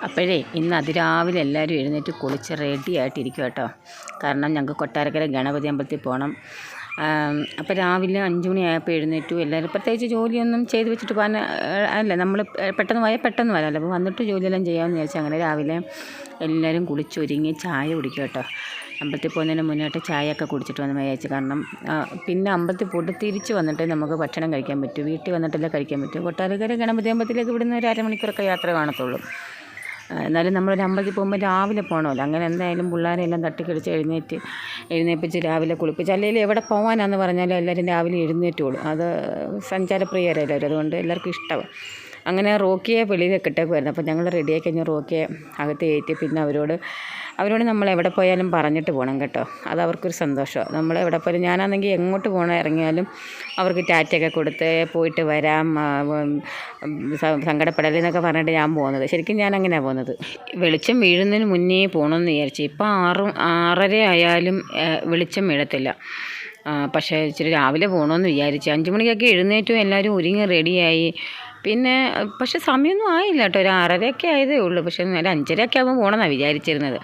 അപ്പോഴേ ഇന്ന് അതിരാവിലെ എല്ലാവരും എഴുന്നേറ്റ് കുളിച്ച് റെഡി ആയിട്ടിരിക്കും കേട്ടോ. കാരണം ഞങ്ങൾക്ക് കൊട്ടാരക്കര ഗണപതി അമ്പലത്തിൽ പോകണം. അപ്പോൾ രാവിലെ 5 മണിയായപ്പോൾ എഴുന്നേറ്റു. എല്ലാവരും പ്രത്യേകിച്ച് ജോലിയൊന്നും ചെയ്ത് വെച്ചിട്ട് പോകാൻ അല്ല, നമ്മൾ പെട്ടെന്ന് വരാമല്ലോ. അപ്പോൾ വന്നിട്ട് ജോലിയെല്ലാം ചെയ്യാമെന്ന് വിചാരിച്ചു. അങ്ങനെ രാവിലെ എല്ലാവരും കുളിച്ചൊരുങ്ങി ചായ കുടിക്കും കേട്ടോ. അമ്പലത്തിൽ പോകുന്നതിന് മുന്നേട്ട് ചായയൊക്കെ കുടിച്ചിട്ട് വന്ന് വിചാരിച്ചു. കാരണം പിന്നെ അമ്പലത്തിൽ പോയിട്ട് തിരിച്ച് വന്നിട്ട് നമുക്ക് ഭക്ഷണം കഴിക്കാൻ പറ്റും. വീട്ടിൽ വന്നിട്ടല്ലേ കഴിക്കാൻ പറ്റും. കൊട്ടാരക്കര ഗണപതി അമ്പലത്തിലേക്ക് ഇവിടുന്ന് ഒരു അരമണിക്കൂറൊക്കെ യാത്ര കാണത്തുള്ളൂ. എന്നാലും നമ്മളൊരു അമ്പലത്തിൽ പോകുമ്പോൾ രാവിലെ പോകണമല്ലോ. അങ്ങനെ എന്തായാലും പിള്ളേരെല്ലാം തട്ടിക്കടിച്ച് എഴുന്നേൽപ്പിച്ച് രാവിലെ കുളിപ്പിച്ച്, അല്ലെങ്കിൽ എവിടെ പോകാനാണെന്ന് പറഞ്ഞാലും എല്ലാവരും രാവിലെ എഴുന്നേറ്റുള്ളൂ. അത് സഞ്ചാരപ്രിയരല്ലേ അതുകൊണ്ട് എല്ലാവർക്കും ഇഷ്ടമാണ്. അങ്ങനെ റോക്കിയെ വെളിയിലേക്ക് ഇട്ടേക്കുമായിരുന്നു. അപ്പോൾ ഞങ്ങൾ റെഡിയായി കഴിഞ്ഞ് റോക്കിയെ അകത്ത് കയറ്റി പിന്നെ അവരോട് നമ്മൾ എവിടെ പോയാലും പറഞ്ഞിട്ട് പോകണം കേട്ടോ. അത് അവർക്കൊരു സന്തോഷമാണ്. നമ്മൾ എവിടെ പോയാലും, ഞാനാണെങ്കിൽ എങ്ങോട്ട് പോകണം ഇറങ്ങിയാലും അവർക്ക് ടാറ്റയൊക്കെ കൊടുത്ത് പോയിട്ട് വരാം, സങ്കടപ്പെടലെന്നൊക്കെ പറഞ്ഞിട്ട് ഞാൻ പോകുന്നത്. ശരിക്കും ഞാൻ അങ്ങനെയാണ് പോകുന്നത്. വെളിച്ചം വീഴുന്നതിന് മുന്നേ പോകണമെന്ന് വിചാരിച്ചു. ഇപ്പോൾ 6:30 ആയാലും വെളിച്ചം വീഴത്തില്ല. പക്ഷേ ഇച്ചിരി രാവിലെ പോകണമെന്ന് വിചാരിച്ചു. 5 മണിക്കൊക്കെ എഴുന്നേറ്റും എല്ലാവരും ഒരുങ്ങി റെഡിയായി. പിന്നെ പക്ഷെ സമയമൊന്നും ആയില്ല കേട്ടോ. ഒരു 6:30 ആയതേ ഉള്ളൂ. പക്ഷേ ഒരു 5:30 ആകുമ്പോൾ പോകണമെന്നാണ് വിചാരിച്ചിരുന്നത്.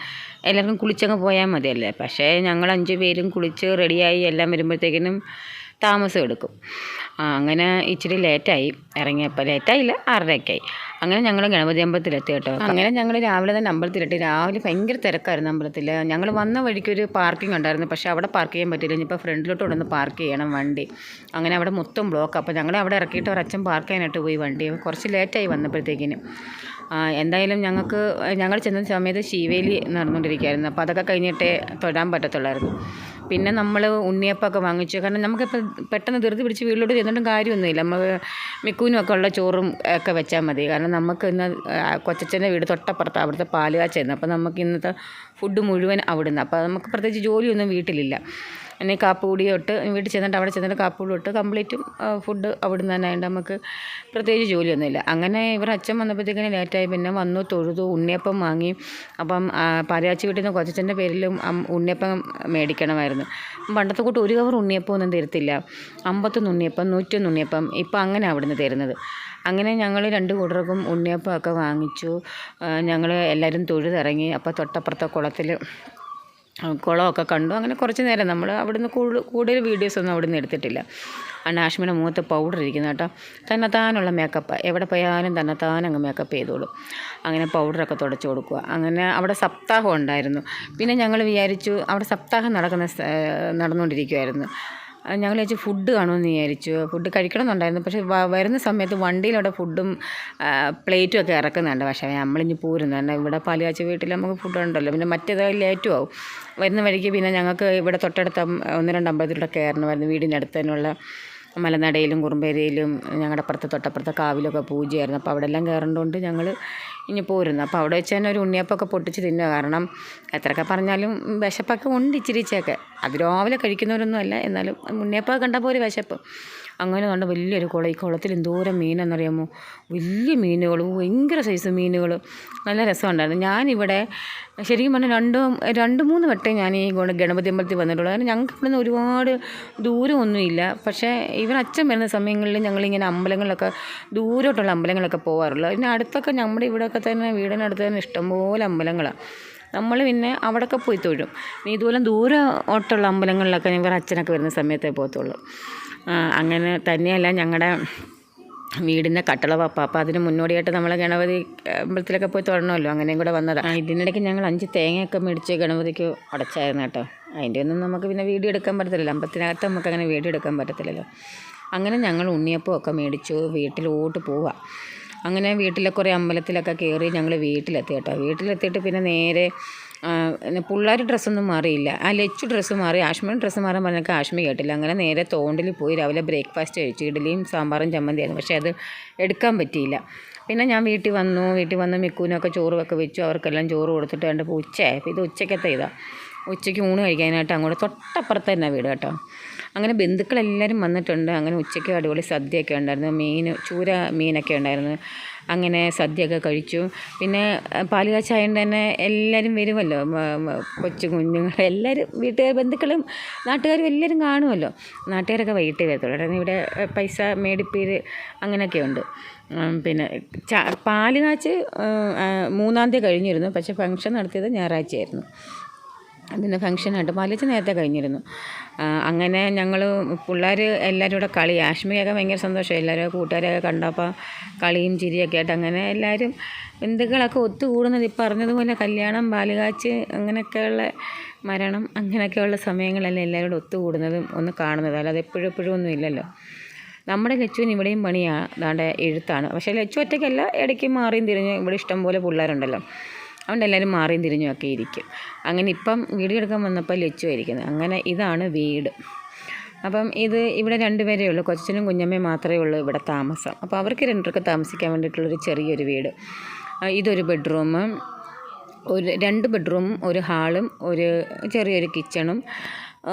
എല്ലാവർക്കും കുളിച്ചങ്ങ് പോയാൽ മതിയല്ലേ. പക്ഷേ ഞങ്ങൾ 5 പേരും കുളിച്ച് റെഡിയായി എല്ലാം വരുമ്പോഴത്തേക്കിനും താമസം എടുക്കും. അങ്ങനെ ഇച്ചിരി ലേറ്റായി ഇറങ്ങിയപ്പോൾ. ലേറ്റായില്ല, 6:30 ആയി. അങ്ങനെ ഞങ്ങൾ ഗണപതി അമ്പലത്തിലെത്തി കേട്ടോ. അങ്ങനെ ഞങ്ങൾ രാവിലെ തന്നെ അമ്പലത്തിലെത്തി. രാവിലെ ഭയങ്കര തിരക്കായിരുന്നു അമ്പലത്തിൽ. ഞങ്ങൾ വന്ന വഴിക്കൊരു പാർക്കിംഗ് ഉണ്ടായിരുന്നു. പക്ഷേ അവിടെ പാർക്ക് ചെയ്യാൻ പറ്റില്ല. ഇനിയിപ്പോൾ ഫ്രണ്ടിലോട്ട് കൊണ്ടൊന്ന് പാർക്ക് ചെയ്യണം വണ്ടി. അങ്ങനെ അവിടെ മൊത്തം ബ്ലോക്ക്. അപ്പോൾ ഞങ്ങൾ അവിടെ ഇറക്കിയിട്ട് ഒരച്ഛൻ പാർക്ക് ചെയ്യാനായിട്ട് പോയി വണ്ടി. കുറച്ച് ലേറ്റായി വന്നപ്പോഴത്തേക്കിനും. എന്തായാലും ഞങ്ങൾ ചെന്ന സമയത്ത് ശീവേലി നടന്നുകൊണ്ടിരിക്കുകയായിരുന്നു. അപ്പോൾ അതൊക്കെ കഴിഞ്ഞിട്ടേ തൊഴാൻ പറ്റത്തുള്ളായിരുന്നു. പിന്നെ നമ്മൾ ഉണ്ണിയപ്പമൊക്കെ വാങ്ങിച്ചു. കാരണം നമുക്കിപ്പോൾ പെട്ടെന്ന് ധൃതി പിടിച്ച് വീട്ടിലോട്ട് ചെന്നിട്ടും കാര്യമൊന്നുമില്ല. നമ്മൾ മിക്കൂനുമൊക്കെ ഉള്ള ചോറും ഒക്കെ വെച്ചാൽ മതി. കാരണം നമുക്ക് ഇന്ന് കൊച്ചച്ഛൻ്റെ വീട് തൊട്ടപ്പുറത്ത്, അവിടുത്തെ പാലുകാച്ചായിരുന്നു. അപ്പോൾ നമുക്ക് ഇന്നത്തെ ഫുഡ് മുഴുവൻ അവിടുന്ന്. അപ്പോൾ നമുക്ക് പ്രത്യേകിച്ച് ജോലിയൊന്നും വീട്ടിലില്ല. പിന്നെ കാപ്പുകൂടി തൊട്ട് വീട്ടിൽ ചെന്നിട്ട് അവിടെ ചെന്നിട്ട് കാപ്പുകൂടി തൊട്ട് കംപ്ലീറ്റും ഫുഡ് അവിടുന്ന് തന്നെ ആയതുകൊണ്ട് നമുക്ക് പ്രത്യേകിച്ച് ജോലിയൊന്നുമില്ല. അങ്ങനെ ഇവർ അച്ഛൻ വന്നപ്പോഴത്തേക്കിന് ലേറ്റായി. പിന്നെ വന്നു, തൊഴുതു, ഉണ്ണിയപ്പം വാങ്ങി. അപ്പം പാലുകാച്ചി വീട്ടിൽ നിന്ന് കൊച്ചച്ഛൻ്റെ പേരിലും ഉണ്ണിയപ്പം മേടിക്കണമായിരുന്നു. പണ്ടത്തെ കൂട്ട് ഒരു കവർ ഉണ്ണിയപ്പം ഒന്നും തരത്തില്ല. 51 ഉണ്ണിയപ്പം, 101 ഉണ്ണിയപ്പം ഇപ്പം അങ്ങനെ അവിടുന്ന് തരുന്നത്. അങ്ങനെ ഞങ്ങൾ 2 കൂട്ടർക്കും ഉണ്ണിയപ്പമൊക്കെ വാങ്ങിച്ചു. ഞങ്ങൾ എല്ലാവരും തൊഴുതിറങ്ങി. അപ്പോൾ തൊട്ടപ്പുറത്തെ കുളമൊക്കെ കണ്ടു. അങ്ങനെ കുറച്ച് നേരം നമ്മൾ അവിടുന്ന് കൂടുതൽ വീഡിയോസൊന്നും അവിടുന്ന് എടുത്തിട്ടില്ല. ആഷ്മിയുടെ മുഖത്ത് പൗഡർ ഇരിക്കുന്നു കേട്ടോ. തന്നെത്താനുള്ള മേക്കപ്പ്, എവിടെ പോയാലും തന്നെത്താനങ്ങ് മേക്കപ്പ് ചെയ്തോളൂ. അങ്ങനെ പൗഡറൊക്കെ തുടച്ച് കൊടുക്കുക. അങ്ങനെ അവിടെ സപ്താഹം ഉണ്ടായിരുന്നു. പിന്നെ ഞങ്ങൾ വിചാരിച്ചു അവിടെ സപ്താഹം നടന്നുകൊണ്ടിരിക്കുമായിരുന്നു. ഞങ്ങൾ വിചാരിച്ചു ഫുഡ് കാണുമെന്ന് വിചാരിച്ചു. ഫുഡ് കഴിക്കണമെന്നുണ്ടായിരുന്നു. പക്ഷേ വരുന്ന സമയത്ത് വണ്ടിയിലവിടെ ഫുഡും പ്ലേറ്റും ഒക്കെ ഇറക്കുന്നുണ്ട്. പക്ഷേ നമ്മളിഞ്ഞ് പോരുന്നു. കാരണം ഇവിടെ പാലുകാച്ചി വീട്ടിൽ നമുക്ക് ഫുഡ് ഉണ്ടല്ലോ. പിന്നെ മറ്റേതായാലും ലേറ്റും ആവും. വരുന്ന വഴിക്ക് പിന്നെ ഞങ്ങൾക്ക് ഇവിടെ തൊട്ടടുത്ത 1-2 അമ്പലത്തിലൂടെ കയറണമായിരുന്നു. വീടിൻ്റെ അടുത്ത് തന്നെയുള്ള മലനടയിലും കുറുമ്പേരിയിലും ഞങ്ങളുടെ തൊട്ടപ്പുറത്തെ കാവിലൊക്കെ പൂജയായിരുന്നു. അപ്പോൾ അവിടെ എല്ലാം കയറേണ്ടതുകൊണ്ട് ഞങ്ങൾ ഇനി പോരുന്നു. അപ്പോൾ അവിടെ വെച്ച് തന്നെ ഒരു ഉണ്ണിയപ്പമൊക്കെ പൊട്ടിച്ച് തിന്നുക. കാരണം എത്രയൊക്കെ പറഞ്ഞാലും വിശപ്പൊക്കെ ഉണ്ട് ഇച്ചിരിച്ചൊക്കെ. അത് രാവിലെ കഴിക്കുന്നവരൊന്നും അല്ല, എന്നാലും ഉണ്ണിയപ്പമൊക്കെ കണ്ടപ്പോൾ ഒരു വിശപ്പ്. അങ്ങനെ കണ്ട വലിയൊരു കുളം. ഈ കുളത്തിൽ എന്തോരം മീനെന്നറിയാമോ? വലിയ മീനുകൾ, ഭയങ്കര സൈസ് മീനുകൾ. നല്ല രസമുണ്ടായിരുന്നു. ഞാനിവിടെ ശരിക്കും പറഞ്ഞാൽ 2-3 വട്ടം ഞാൻ ഈ ഗണപതി അമ്പലത്തിൽ വന്നിട്ടുള്ളൂ. കാരണം ഞങ്ങൾക്ക് ഇവിടെ നിന്ന് ഒരുപാട് ദൂരമൊന്നുമില്ല. പക്ഷേ അച്ഛൻ വരുന്ന സമയങ്ങളിൽ ഞങ്ങളിങ്ങനെ അമ്പലങ്ങളിലൊക്കെ, ദൂരോട്ടുള്ള അമ്പലങ്ങളൊക്കെ പോകാറുള്ളൂ. അതിന് അടുത്തൊക്കെ നമ്മുടെ ഇവിടെയൊക്കെ തന്നെ വീടിനടുത്ത് തന്നെ ഇഷ്ടംപോലെ അമ്പലങ്ങളാണ്. നമ്മൾ പിന്നെ അവിടെയൊക്കെ പോയി തൊഴും. ഇതുപോലെ ദൂരോട്ടുള്ള അമ്പലങ്ങളിലൊക്കെ അച്ഛനൊക്കെ വരുന്ന സമയത്തേ പോകത്തുള്ളൂ. അങ്ങനെ തന്നെയല്ല, ഞങ്ങളുടെ വീടിൻ്റെ കട്ടളവപ്പ. അപ്പോൾ അതിന് മുന്നോടിയായിട്ട് നമ്മൾ ഗണപതി അമ്പലത്തിലൊക്കെ പോയി തൊഴണമല്ലോ. അങ്ങനെയും കൂടെ വന്നതാണ്. ഇതിനിടയ്ക്ക് ഞങ്ങൾ 5 തേങ്ങയൊക്കെ മേടിച്ച് ഗണപതിക്ക് അടച്ചായിരുന്നു കേട്ടോ. അതിൻ്റെ ഒന്നും നമുക്ക് പിന്നെ വീഡിയോ എടുക്കാൻ പറ്റത്തില്ലല്ലോ. അമ്പലത്തിനകത്ത് നമുക്ക് അങ്ങനെ വീഡിയോ എടുക്കാൻ പറ്റത്തില്ലല്ലോ. അങ്ങനെ ഞങ്ങൾ ഉണ്ണിയപ്പമൊക്കെ മേടിച്ചു വീട്ടിലോട്ട് പോവുക. അങ്ങനെ വീട്ടിലെ കുറേ അമ്പലത്തിലൊക്കെ കയറി ഞങ്ങൾ വീട്ടിലെത്തി കേട്ടോ. വീട്ടിലെത്തിയിട്ട് പിന്നെ നേരെ പിള്ളേർ ഡ്രസ്സൊന്നും മാറിയില്ല. ലച്ചു ഡ്രസ്സ് മാറി. ആഷ്മിയുടെ ഡ്രസ്സ് മാറാൻ പറഞ്ഞൊക്കെ ആഷ്മി കേട്ടില്ല. അങ്ങനെ നേരെ തോണ്ടിൽ പോയി രാവിലെ ബ്രേക്ക്ഫാസ്റ്റ് കഴിച്ചു. ഇഡ്ഡലിയും സാമ്പാറും ചമ്മന്തിയായിരുന്നു. പക്ഷേ അത് എടുക്കാൻ പറ്റിയില്ല. പിന്നെ ഞാൻ വീട്ടിൽ വന്ന് മിക്കൂനൊക്കെ ചോറൊക്കെ വെച്ചു. അവർക്കെല്ലാം ചോറ് കൊടുത്തിട്ട് കണ്ടപ്പോൾ ഉച്ചയായി. അപ്പോൾ ഇത് ഉച്ചയ്ക്കത്തെ ഉച്ചയ്ക്ക് ഊണ് കഴിക്കാനായിട്ട് അങ്ങോട്ട് തൊട്ടപ്പുറത്ത് തന്നെ വീട് കേട്ടോ. അങ്ങനെ ബന്ധുക്കളെല്ലാവരും വന്നിട്ടുണ്ട്. അങ്ങനെ ഉച്ചയ്ക്ക് അടിപൊളി സദ്യയൊക്കെ ഉണ്ടായിരുന്നു. ചൂര മീനൊക്കെ ഉണ്ടായിരുന്നു. അങ്ങനെ സദ്യയൊക്കെ കഴിച്ചു. പിന്നെ പാലുകാച്ചായതുകൊണ്ട് തന്നെ എല്ലാവരും വരുമല്ലോ, കൊച്ചു കുഞ്ഞുങ്ങൾ എല്ലാവരും, വീട്ടുകാർ, ബന്ധുക്കളും നാട്ടുകാരും എല്ലാവരും കാണുമല്ലോ. നാട്ടുകാരൊക്കെ വൈകിട്ടേ വരത്തുള്ളൂ. ഇവിടെ പൈസ മേടിപ്പീര് അങ്ങനെയൊക്കെ ഉണ്ട്. പിന്നെ പാല് കാച്ച് 3-ാം തീയതി കഴിഞ്ഞിരുന്നു. പക്ഷേ ഫംഗ്ഷൻ നടത്തിയത് ഞായറാഴ്ചയായിരുന്നു. അതിൻ്റെ ഫംഗ്ഷനായിട്ട് പാലിച്ച് നേരത്തെ കഴിഞ്ഞിരുന്നു. അങ്ങനെ ഞങ്ങൾ പിള്ളേർ എല്ലാവരും കൂടെ കളി, ആഷ്മിയൊക്കെ ഭയങ്കര സന്തോഷം. എല്ലാവരും കൂട്ടുകാരെയൊക്കെ കണ്ടപ്പോൾ കളിയും ചിരിയൊക്കെ ആയിട്ട് അങ്ങനെ എല്ലാവരും ബന്ധുക്കളൊക്കെ ഒത്തുകൂടുന്നത് ഈ പറഞ്ഞതുപോലെ കല്യാണം, പാലുകാച്ച്, അങ്ങനെയൊക്കെയുള്ള മരണം, അങ്ങനെയൊക്കെയുള്ള സമയങ്ങളെല്ലാം എല്ലാവരും കൂടെ ഒത്തുകൂടുന്നതും ഒന്ന് കാണുന്നതും. അല്ലാതെ എപ്പോഴും ഒന്നും ഇല്ലല്ലോ. നമ്മുടെ ലച്ചുവിന് ഇവിടെയും പണിയാണ്, അതാണ്ട് എഴുത്താണ്. പക്ഷേ ലച്ചു ഒറ്റയ്ക്കല്ല, ഇടയ്ക്ക് മാറിയും തിരിഞ്ഞ്, ഇവിടെ ഇഷ്ടംപോലെ പിള്ളേരുണ്ടല്ലോ, അതുകൊണ്ട് എല്ലാവരും മാറിയും തിരിഞ്ഞും ഒക്കെ ഇരിക്കും. അങ്ങനെ ഇപ്പം വീഡിയോ എടുക്കാൻ വന്നപ്പോൾ ലച്ചു ആയിരിക്കുന്നത്. അങ്ങനെ ഇതാണ് വീട്. അപ്പം ഇവിടെ 2 പേരേ ഉള്ളൂ, കൊച്ചനും കുഞ്ഞമ്മയും മാത്രമേ ഉള്ളൂ ഇവിടെ താമസം. അപ്പോൾ അവർക്ക് 2 പേർക്ക് താമസിക്കാൻ വേണ്ടിയിട്ടുള്ളൊരു ചെറിയൊരു വീട്. ഇതൊരു ബെഡ്റൂം, 2 ബെഡ്റൂമും ഒരു ഹാളും ഒരു ചെറിയൊരു കിച്ചണും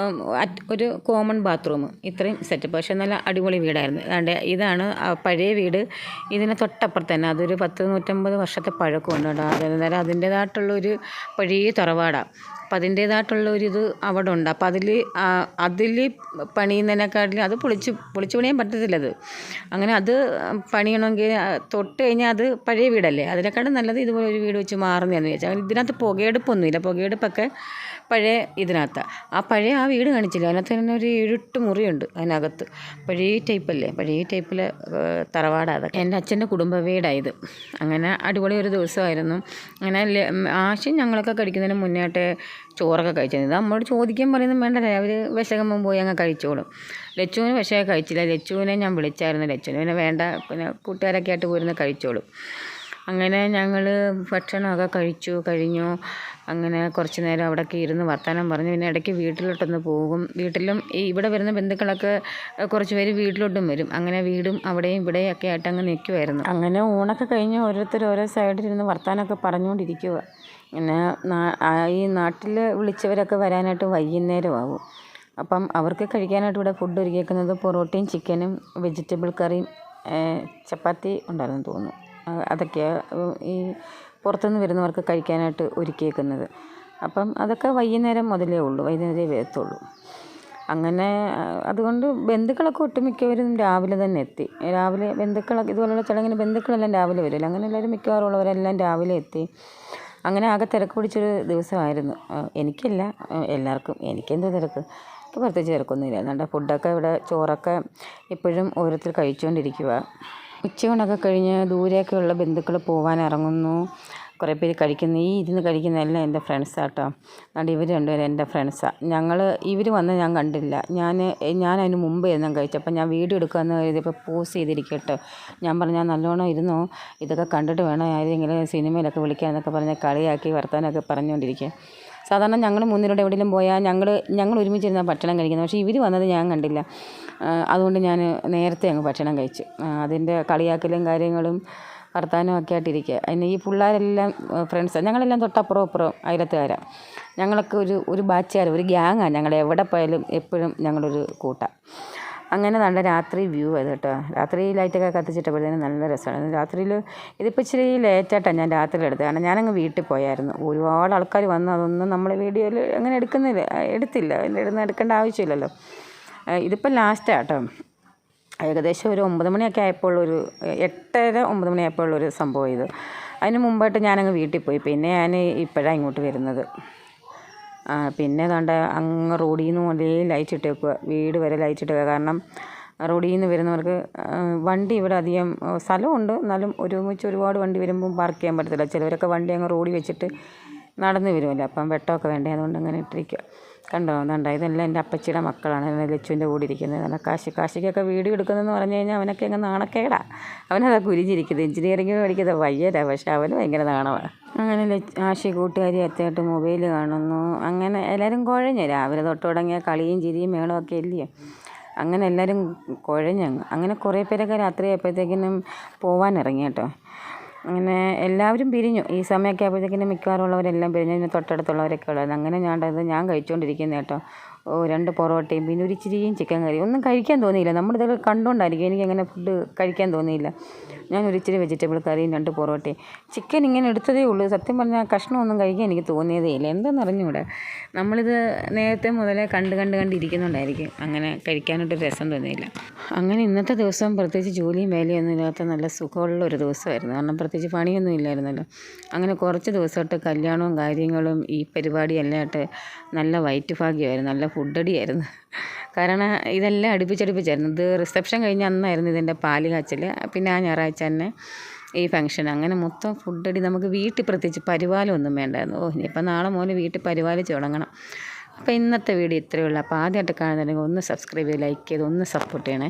ഒരു കോമൺ ബാത്റൂമും, ഇത്രയും സെറ്റപ്പ്. പക്ഷേ നല്ല അടിപൊളി വീടായിരുന്നു. അതുകൊണ്ട് ഇതാണ് പഴയ വീട്. ഇതിന് തൊട്ടപ്പുറത്ത് തന്നെ അതൊരു 10-150 വർഷത്തെ പഴക്കമുണ്ട് കേട്ടോ. അന്നേരം അതിൻ്റേതായിട്ടുള്ളൊരു പഴയ തറവാടാണ്. അപ്പം അതിൻ്റേതായിട്ടുള്ളൊരിത് അവിടെ ഉണ്ട്. അപ്പം അതിൽ പണിയുന്നതിനെക്കാട്ടിലും അത് പൊളിച്ച് പണിയാൻ പറ്റത്തില്ലത്. അങ്ങനെ അത് പണിയണമെങ്കിൽ തൊട്ട് കഴിഞ്ഞാൽ അത് പഴയ വീടല്ലേ, അതിനെക്കാളും നല്ലത് ഇതുപോലെ ഒരു വീട് വെച്ച് മാറുന്നതെന്ന് ചോദിച്ചാൽ. ഇതിനകത്ത് പുകയെടുപ്പൊന്നുമില്ല, പുകയെടുപ്പൊക്കെ പഴയ ഇതിനകത്താണ്. ആ വീട് കാണിച്ചില്ല, അതിനകത്ത് തന്നെ ഒരു 7-8 മുറിയുണ്ട് അതിനകത്ത്. പഴയ ടൈപ്പിൽ തറവാടാണ് അതൊക്കെ. എൻ്റെ അച്ഛൻ്റെ കുടുംബ വീടായത്. അങ്ങനെ അടിപൊളി ഒരു ദിവസമായിരുന്നു. അങ്ങനെ ഞങ്ങളൊക്കെ കഴിക്കുന്നതിന് മുന്നേയായിട്ട് ചോറൊക്കെ കഴിച്ചത്. ഇത് നമ്മളോട് ചോദിക്കാൻ പറയുന്നത് വേണ്ടല്ലേ, അവർ വിശക്കുമ്പം പോയി അങ്ങ് കഴിച്ചോളും. ലച്ചുവിന് പക്ഷേ കഴിച്ചില്ല. ലച്ചുവിനെ ഞാൻ വിളിച്ചായിരുന്നു. ലച്ചുവിന് പിന്നെ വേണ്ട, പിന്നെ കൂട്ടുകാരൊക്കെ ആയിട്ട് പോയിരുന്ന് കഴിച്ചോളും. അങ്ങനെ ഞങ്ങൾ ഭക്ഷണമൊക്കെ കഴിഞ്ഞു. അങ്ങനെ കുറച്ച് നേരം അവിടെയൊക്കെ ഇരുന്ന് വർത്തമാനം പറഞ്ഞു. പിന്നെ ഇടയ്ക്ക് വീട്ടിലോട്ടൊന്ന് പോകും. വീട്ടിലും ഇവിടെ വരുന്ന ബന്ധുക്കളൊക്കെ കുറച്ച് പേര് വീട്ടിലോട്ടും വരും. അങ്ങനെ വീടും അവിടെയും ഇവിടെയും ഒക്കെ ആയിട്ട് അങ്ങ് നിൽക്കുമായിരുന്നു. അങ്ങനെ ഊണൊക്കെ കഴിഞ്ഞ് ഓരോരുത്തർ ഓരോ സൈഡിലിരുന്ന് വർത്തമാനമൊക്കെ പറഞ്ഞുകൊണ്ടിരിക്കുക. പിന്നെ ഈ നാട്ടിൽ വിളിച്ചവരൊക്കെ വരാനായിട്ട് വൈകുന്നേരമാകും. അപ്പം അവർക്ക് കഴിക്കാനായിട്ട് ഇവിടെ ഫുഡ് ഒരുക്കിയേക്കുന്നത് പൊറോട്ടയും ചിക്കനും വെജിറ്റബിൾ കറിയും ചപ്പാത്തി ഉണ്ടായിരുന്നു തോന്നുന്നു. അതൊക്കെയാണ് ഈ പുറത്തുനിന്ന് വരുന്നവർക്ക് കഴിക്കാനായിട്ട് ഒരുക്കിയേക്കുന്നത്. അപ്പം അതൊക്കെ വൈകുന്നേരം മുതലേ ഉള്ളൂ, വൈകുന്നേരമേ വരത്തുള്ളൂ. അങ്ങനെ അതുകൊണ്ട് ബന്ധുക്കളൊക്കെ ഒട്ടുമിക്കവരും രാവിലെ തന്നെ എത്തി. രാവിലെ ബന്ധുക്കളൊക്കെ ഇതുപോലുള്ള ചടങ്ങിന് ബന്ധുക്കളെല്ലാം രാവിലെ വരുമല്ലോ. അങ്ങനെ എല്ലാവരും മിക്കവാറുള്ളവരെല്ലാം രാവിലെ എത്തി. അങ്ങനെ ആകെ തിരക്ക് പിടിച്ചൊരു ദിവസമായിരുന്നു. എനിക്കല്ല, എല്ലാവർക്കും. എനിക്കെന്തോ തിരക്ക്, എനിക്ക് പ്രത്യേകിച്ച് തിരക്കൊന്നുമില്ല. എന്നാണ്ട് ഫുഡൊക്കെ ഇവിടെ ചോറൊക്കെ ഇപ്പോഴും ഓരോരുത്തർ കഴിച്ചുകൊണ്ടിരിക്കുക. ഉച്ചയൂണൊക്കെ കഴിഞ്ഞ് ദൂരെയൊക്കെയുള്ള ബന്ധുക്കൾ പോകാൻ ഇറങ്ങുന്നു. കുറേ പേര് കഴിക്കുന്നു. ഇരുന്ന് കഴിക്കുന്നതെല്ലാം എൻ്റെ ഫ്രണ്ട്സാട്ടോ. അതുകൊണ്ട് ഇവർ 2 പേരും എൻ്റെ ഫ്രണ്ട്സാണ്. ഇവർ വന്ന് ഞാൻ കണ്ടില്ല. ഞാൻ അതിന് മുമ്പ് ഇരുന്ന് കഴിച്ചപ്പോൾ ഞാൻ വീഡിയോ എടുക്കാമെന്ന് കരുതിയപ്പോൾ പോസ് ചെയ്തിരിക്കട്ടോ. ഞാൻ പറഞ്ഞു, ഞാൻ നല്ലോണം ഇരുന്നോ, ഇതൊക്കെ കണ്ടിട്ട് വേണം ആരെങ്കിലും സിനിമയിലൊക്കെ വിളിക്കാമെന്നൊക്കെ പറഞ്ഞ് കളിയാക്കി വർത്താനമൊക്കെ പറഞ്ഞുകൊണ്ടിരിക്കുക. സാധാരണ ഞങ്ങൾ മുന്നിലൂടെ എവിടെയെങ്കിലും പോയാൽ ഞങ്ങൾ ഒരുമിച്ചിരുന്ന ഭക്ഷണം കഴിക്കുന്നത്. പക്ഷേ ഇവർ വന്നത് ഞാൻ കണ്ടില്ല. അതുകൊണ്ട് ഞാൻ നേരത്തെ അങ്ങ് ഭക്ഷണം കഴിച്ചു. അതിൻ്റെ കളിയാക്കലും കാര്യങ്ങളും വർത്തമാനവും ഒക്കെ ആയിട്ടിരിക്കുക. അതിന് ഈ പിള്ളേരെല്ലാം ഫ്രണ്ട്സാണ്. ഞങ്ങളെല്ലാം തൊട്ടപ്പുറം അയലത്തുകാരാണ്. ഞങ്ങളൊക്കെ ഒരു ബാച്ചുകാർ, ഒരു ഗ്യാങ്ങാണ്. ഞങ്ങൾ എവിടെ പോയാലും എപ്പോഴും ഞങ്ങളൊരു കൂട്ടാണ്. അങ്ങനെ നല്ല രാത്രി വ്യൂ അത് കേട്ടോ. രാത്രി ലൈറ്റൊക്കെ കത്തിച്ചിട്ടപ്പോഴത്തേനും നല്ല രസമാണ്. രാത്രിയിൽ ഇതിപ്പോൾ ഇച്ചിരി ലേറ്റായിട്ടാണ് ഞാൻ രാത്രിയിൽ എടുത്തത്. കാരണം ഞാനങ്ങ് വീട്ടിൽ പോയായിരുന്നു. ഒരുപാട് ആൾക്കാർ വന്നു. അതൊന്നും നമ്മൾ വീഡിയോയിൽ അങ്ങനെ എടുത്തില്ല. എടുക്കേണ്ട ആവശ്യമില്ലല്ലോ. ഇതിപ്പോൾ ലാസ്റ്റാണ് കേട്ടോ. ഏകദേശം ഒരു 9 മണിയൊക്കെ ആയപ്പോൾ 8:30-9 മണിയായപ്പോഴുള്ളൊരു സംഭവം ഇത്. അതിന് മുമ്പായിട്ട് ഞാനങ്ങ് വീട്ടിൽ പോയി. പിന്നെ ഞാൻ ഇപ്പോഴാണ് ഇങ്ങോട്ട് വരുന്നത്. പിന്നെ ഏതാണ്ട് അങ്ങ് റോഡിൽ നിന്ന് കൊണ്ടേ ലൈറ്റ് ഇട്ടേക്കുക, വീട് വരെ ലൈറ്റ് ഇട്ടേക്കുക. കാരണം റോഡിൽ നിന്ന് വരുന്നവർക്ക് വണ്ടി ഇവിടെ അധികം സ്ഥലമുണ്ട്, എന്നാലും ഒരുപാട് വണ്ടി വരുമ്പം പാർക്ക് ചെയ്യാൻ പറ്റത്തില്ല. ചിലവരൊക്കെ വണ്ടി അങ്ങ് റോഡിൽ വെച്ചിട്ട് നടന്ന് വരുമല്ലോ, അപ്പം വെട്ടമൊക്കെ വേണ്ടേ, അതുകൊണ്ട് അങ്ങനെ ഇട്ടിരിക്കുക. കണ്ടോ, ഇതെല്ലാം എൻ്റെ അപ്പച്ചിയുടെ മക്കളാണ്. ലച്ചുവിൻ്റെ കൂടെ ഇരിക്കുന്നത്. നല്ല കാശിക്കൊക്കെ വീഡിയോ എടുക്കുന്നതെന്ന് പറഞ്ഞു കഴിഞ്ഞാൽ അവനൊക്കെ അങ്ങ് നാണക്കേടാ. അവനതാ കുരിഞ്ഞിരിക്കുന്നത്. എഞ്ചിനീയറിംഗ് പഠിക്കുന്നത് പയ്യരാ, പക്ഷേ അവന് ഭയങ്കര നാണമാണ്. അങ്ങനെ ആശി കൂട്ടുകാരി എത്തിയിട്ട് മൊബൈൽ കാണുന്നു. അങ്ങനെ എല്ലാവരും കുഴഞ്ഞു. രാവിലെ തൊട്ട് തുടങ്ങിയ കളിയും ചിരിയും മേളമൊക്കെ ഇല്ലയോ. അങ്ങനെ എല്ലാവരും കുഴഞ്ഞങ്ങ്. അങ്ങനെ കുറേ പേരൊക്കെ രാത്രി ആയപ്പോഴത്തേക്കിനും പോവാനിറങ്ങി കേട്ടോ. അങ്ങനെ എല്ലാവരും പിരിഞ്ഞു. ഈ സമയമൊക്കെ ആയപ്പോഴത്തേക്കിനും മിക്കവാറുള്ളവരെല്ലാം പിരിഞ്ഞു. തൊട്ടടുത്തുള്ളവരൊക്കെ ഉള്ളത്. അങ്ങനെ ഞാൻ കഴിച്ചുകൊണ്ടിരിക്കുന്നത് കേട്ടോ. 2 പൊറോട്ടയും പിന്നെ ഒരു ഇച്ചിരിയും ചിക്കൻ കറി. ഒന്നും കഴിക്കാൻ തോന്നിയില്ല. നമ്മളിതൊക്കെ കണ്ടുകൊണ്ടായിരിക്കും എനിക്കങ്ങനെ ഫുഡ് കഴിക്കാൻ തോന്നിയില്ല. ഞാനൊരു ഇച്ചിരി വെജിറ്റബിൾ കറിയും 2 പൊറോട്ടയും. ചിക്കൻ ഇങ്ങനെ എടുത്തതേ ഉള്ളൂ. സത്യം പറഞ്ഞാൽ കഷ്ണമൊന്നും കഴിക്കാൻ എനിക്ക് തോന്നിയതേ ഇല്ല. എന്താണെന്ന് അറിഞ്ഞുകൂടാ. നമ്മളിത് നേരത്തെ മുതലേ കണ്ടിരിക്കുന്നുണ്ടായിരിക്കും അങ്ങനെ കഴിക്കാനായിട്ടൊരു രസം തോന്നിയില്ല. അങ്ങനെ ഇന്നത്തെ ദിവസം പ്രത്യേകിച്ച് ജോലിയും വേലയൊന്നും ഇല്ലാത്ത നല്ല സുഖമുള്ള ഒരു ദിവസമായിരുന്നു. കാരണം പ്രത്യേകിച്ച് പണിയൊന്നും ഇല്ലായിരുന്നല്ലോ. അങ്ങനെ കുറച്ച് ദിവസമായിട്ട് കല്യാണവും കാര്യങ്ങളും ഈ പരിപാടിയെല്ലാം ആയിട്ട് നല്ല വയറ്റുഭാഗ്യമായിരുന്നു. നല്ല ഫുഡടിയായിരുന്നു. കാരണം ഇതെല്ലാം അടുപ്പിച്ചടുപ്പിച്ചായിരുന്നു. ഇത് റിസപ്ഷൻ കഴിഞ്ഞ അന്നായിരുന്നു ഇതിൻ്റെ പാല് കാച്ചൽ. പിന്നെ ആ ഞായറാഴ്ച തന്നെ ഈ ഫംഗ്ഷൻ. അങ്ങനെ മൊത്തം ഫുഡടി. നമുക്ക് വീട്ടിൽ പ്രത്യേകിച്ച് പരിപാലനമൊന്നും വേണ്ടായിരുന്നു. ഇനിയിപ്പോൾ നാളെ മുതൽ വീട്ടിൽ പരിപാലിച്ച് തുടങ്ങണം. അപ്പോൾ ഇന്നത്തെ വീഡിയോ ഇത്രയേ ഉള്ളൂ. അപ്പോൾ ആദ്യമായിട്ട് കാണുന്നുണ്ടെങ്കിൽ ഒന്ന് സബ്സ്ക്രൈബ് ചെയ്ത് ലൈക്ക് ചെയ്ത് ഒന്ന് സപ്പോർട്ട് ചെയ്യണേ.